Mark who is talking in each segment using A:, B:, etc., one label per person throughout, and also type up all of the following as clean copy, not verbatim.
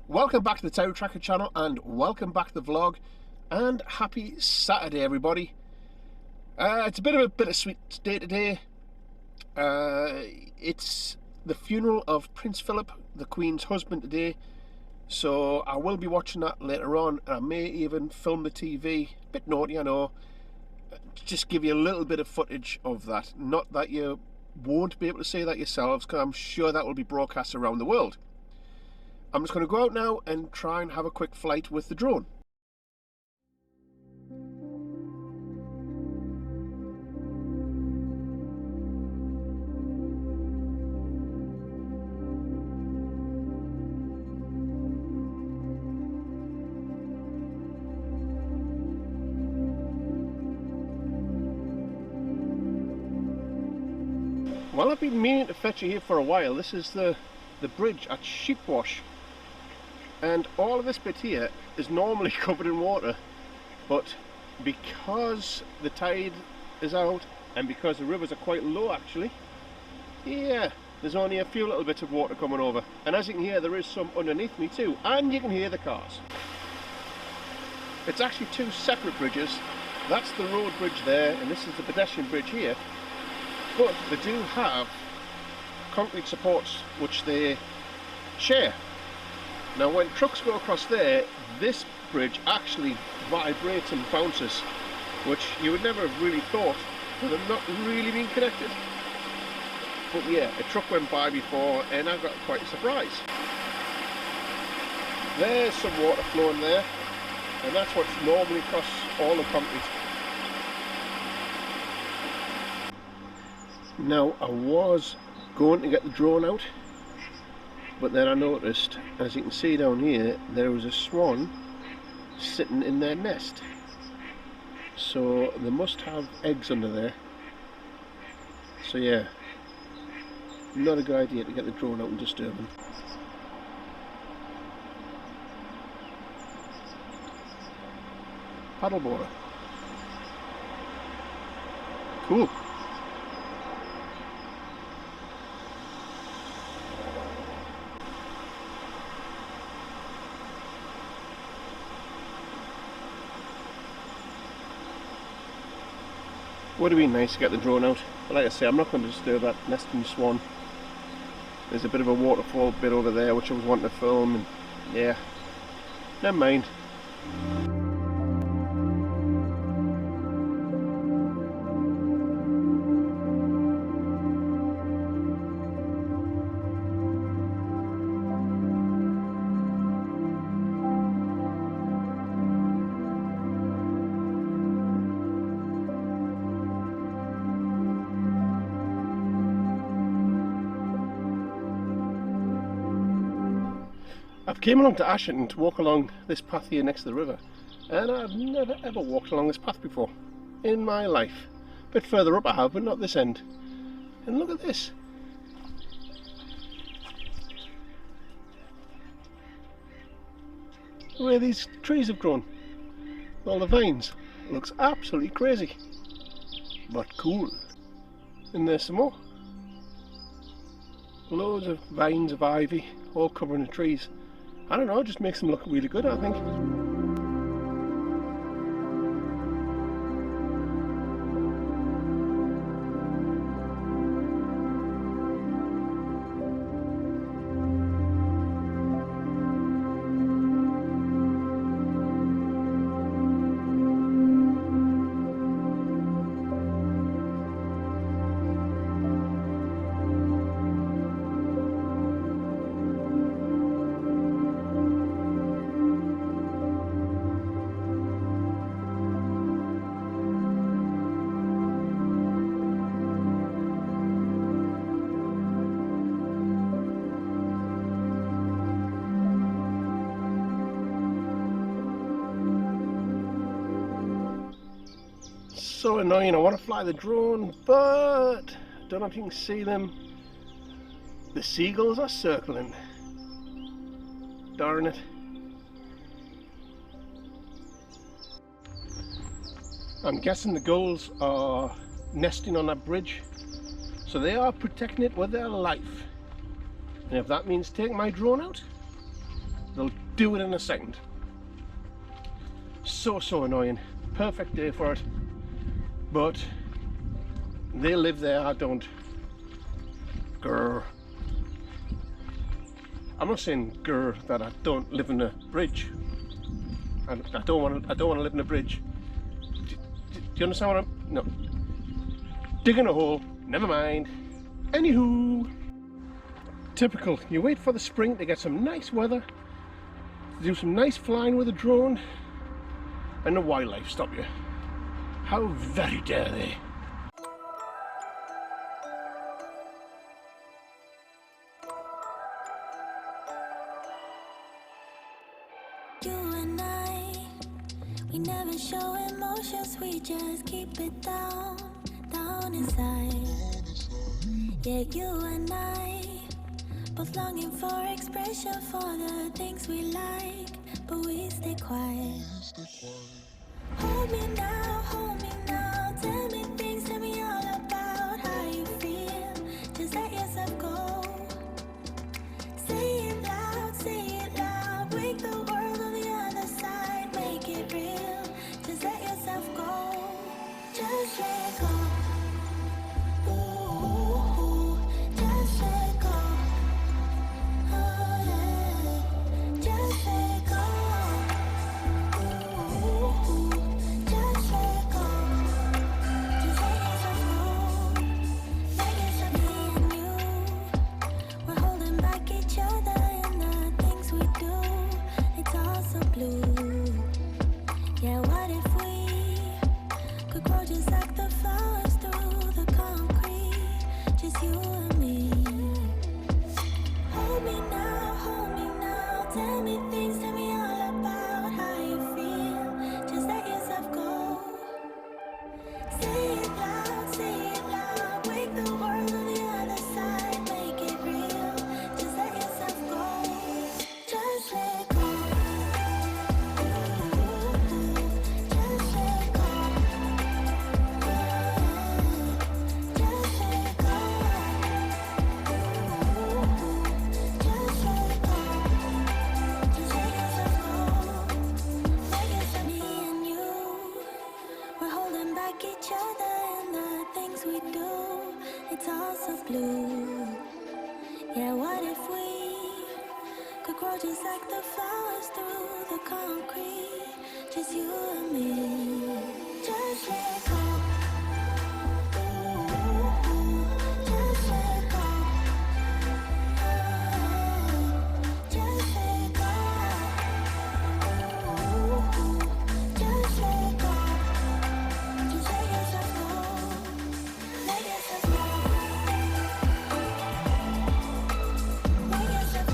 A: Welcome back to the TerryTracker channel and welcome back to the vlog and happy Saturday everybody. It's a bit of a bittersweet day today. It's the funeral of Prince Philip, the Queen's husband, today, so I will be watching that later on, and I may even film the TV. A bit naughty, I know. Just give you a little bit of footage of that. Not that you won't be able to see that yourselves, because I'm sure that will be broadcast around the world. I'm just going to go out now and try and have a quick flight with the drone. Well, I've been meaning to fetch you here for a while. This is the bridge at Sheepwash. And all of this bit here is normally covered in water, but because the tide is out and because the rivers are quite low actually, yeah, there's only a few little bits of water coming over. And as you can hear, there is some underneath me too, and you can hear the cars. It's actually two separate bridges. That's the road bridge there, and this is the pedestrian bridge here. But they do have concrete supports which they share. Now when trucks go across there, this bridge actually vibrates and bounces, which you would never have really thought with them not really being connected. But yeah, a truck went by before and I got quite a surprise. There's some water flowing there, and that's what's normally across all the concrete. Now I was going to get the drone out, but then I noticed, as you can see down here, there was a swan sitting in their nest. So they must have eggs under there. So yeah, not a good idea to get the drone out and disturb them. Paddleboarder. Cool. Would have been nice to get the drone out, but like I say, I'm not going to disturb that nesting swan. There's a bit of a waterfall bit over there which I was wanting to film, and yeah, never mind. I've came along to Ashton to walk along this path here next to the river, and I've never ever walked along this path before in my life. A bit further up I have, but not this end. And look at this. The way these trees have grown, all the vines. It looks absolutely crazy, but cool. And there's some more. Loads of vines of ivy, all covering the trees. I don't know, it just makes them look really good, I think. So annoying. I want to fly the drone, but I don't know if you can see them. The seagulls are circling. Darn it. I'm guessing the gulls are nesting on that bridge, so they are protecting it with their life. And if that means taking my drone out, They'll do it in a second. So annoying. Perfect day for it, but they live there, I don't. Grr. I'm not saying grr that I don't live in a bridge. I don't want to live in a bridge. Do you understand what I'm? No. Digging a hole. Never mind. Anywho, typical. You wait for the spring to get some nice weather, to do some nice flying with a drone, and the wildlife stop you. How very dare they?
B: You and I, we never show emotions, we just keep it down inside. Yeah, you and I, both longing for expression for the things we like, but we stay quiet. Hold me now, tell me things, tell me all about how you feel. Just let yourself go. Say it loud, wake the world on the other side, make it real. Just let yourself go, just let go. Ooh, just let go. Oh yeah, just let go. Ooh, just let go. Just let yourself go. Let yourself be in you. We're holding back each other in the things we do. It's all so blue. Yeah, what if we could grow just like the flowers through the concrete? Just you and me. Hold me now, tell me things, tell me all about how you feel. Just let yourself go. Say it loud, wake the world on the other side, make it real. Just let yourself go, just let go. Ooh, just let go. Just let go. Ooh, just let go. Just let yourself go. Let yourself be in you. We're holding back each other in the things we do. It's all so blue. Yeah, what if we could grow just like the flowers through the concrete? Just you and me. Just let go. Ooh, just let go. Just let go. Ooh, just let go. Just let yourself go. Let yourself go. Let yourself go.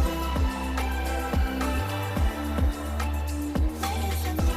B: Let yourself go.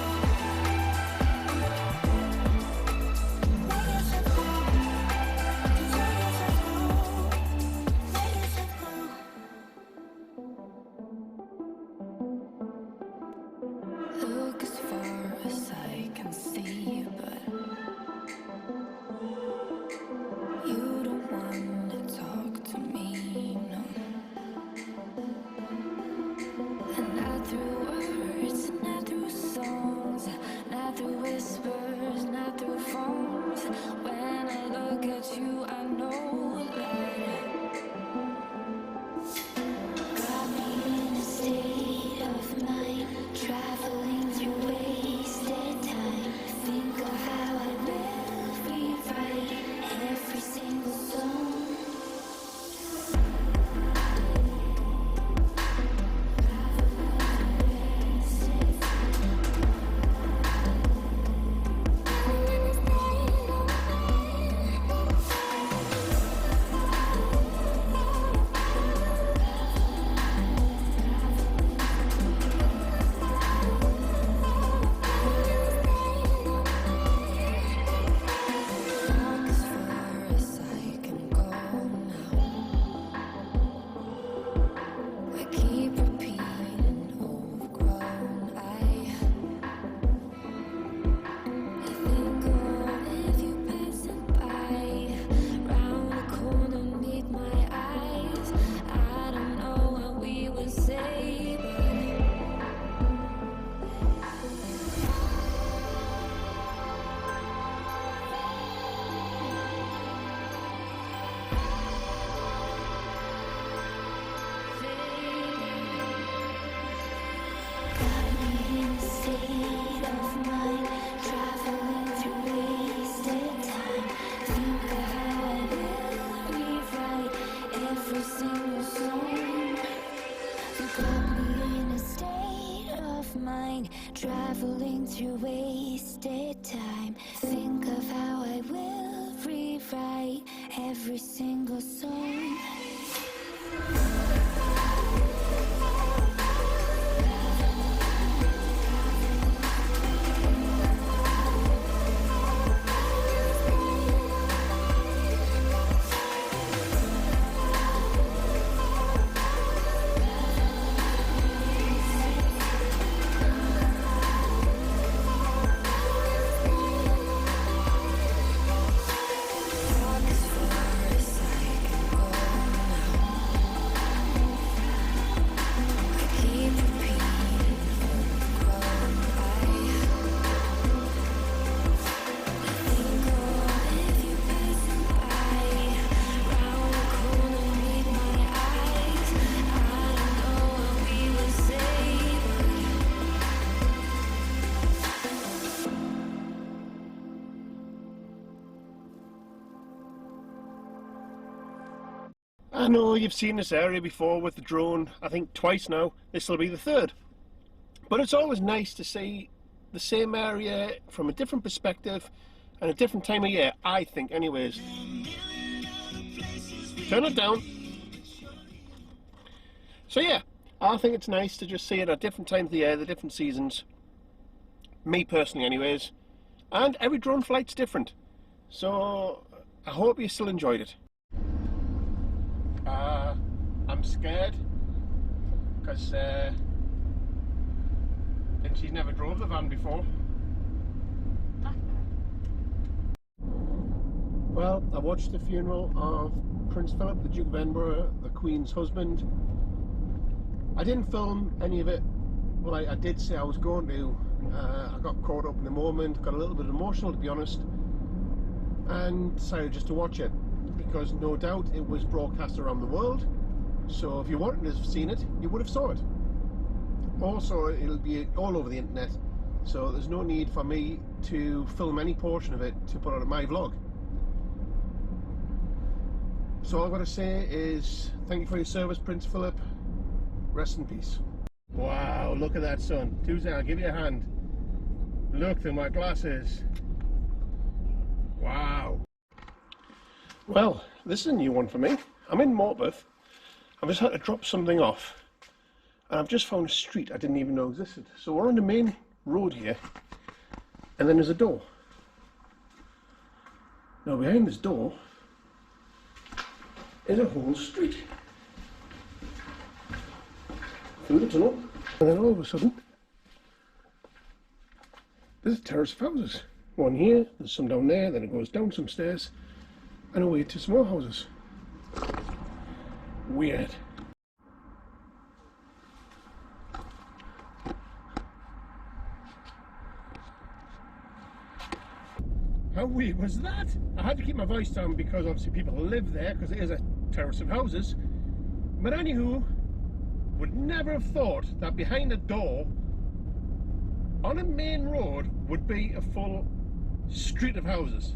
B: of mind, traveling through wasted time. Think of how I will rewrite every single song.
A: I know you've seen this area before with the drone, I think twice now. This will be the third. But it's always nice to see the same area from a different perspective and a different time of year, I think anyways. Turn it down. So yeah, I think it's nice to just see it at different times of the year, the different seasons. Me personally anyways. And every drone flight's different. So I hope you still enjoyed it. I'm scared because and she's never drove the van before. Well, I watched the funeral of Prince Philip, the Duke of Edinburgh, the Queen's husband. I didn't film any of it. Well, I did say I was going to. I got caught up in the moment, got a little bit emotional to be honest, and decided just to watch it. Because no doubt it was broadcast around the world, so if you wanted to have seen it, you would have saw it. Also, it'll be all over the internet, so there's no need for me to film any portion of it to put on my vlog. So all I've got to say is thank you for your service, Prince Philip. Rest in peace. Wow, look at that sun. Tuesday, I'll give you a hand. Look through my glasses. Wow. Well, this is a new one for me. I'm in Morpeth. I've just had to drop something off. And I've just found a street I didn't even know existed. So we're on the main road here. And then there's a door. Now behind this door is a whole street. Through the tunnel. And then all of a sudden, there's a terrace of houses. One here, there's some down there, then it goes down some stairs. And away to some more houses. Weird. How weird was that? I had to keep my voice down because obviously people live there because it is a terrace of houses. But anywho, would never have thought that behind a door on a main road would be a full street of houses.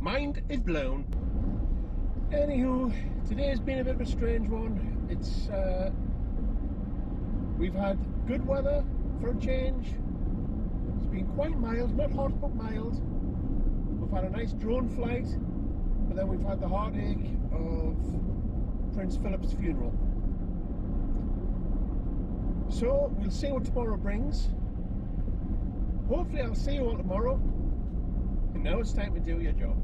A: Mind is blown. Anywho, today's been a bit of a strange one. It's we've had good weather for a change. It's been quite mild, not hot but mild. We've had a nice drone flight, but then we've had the heartache of Prince Philip's funeral. So we'll see what tomorrow brings. Hopefully I'll see you all tomorrow. And now it's time to do your job.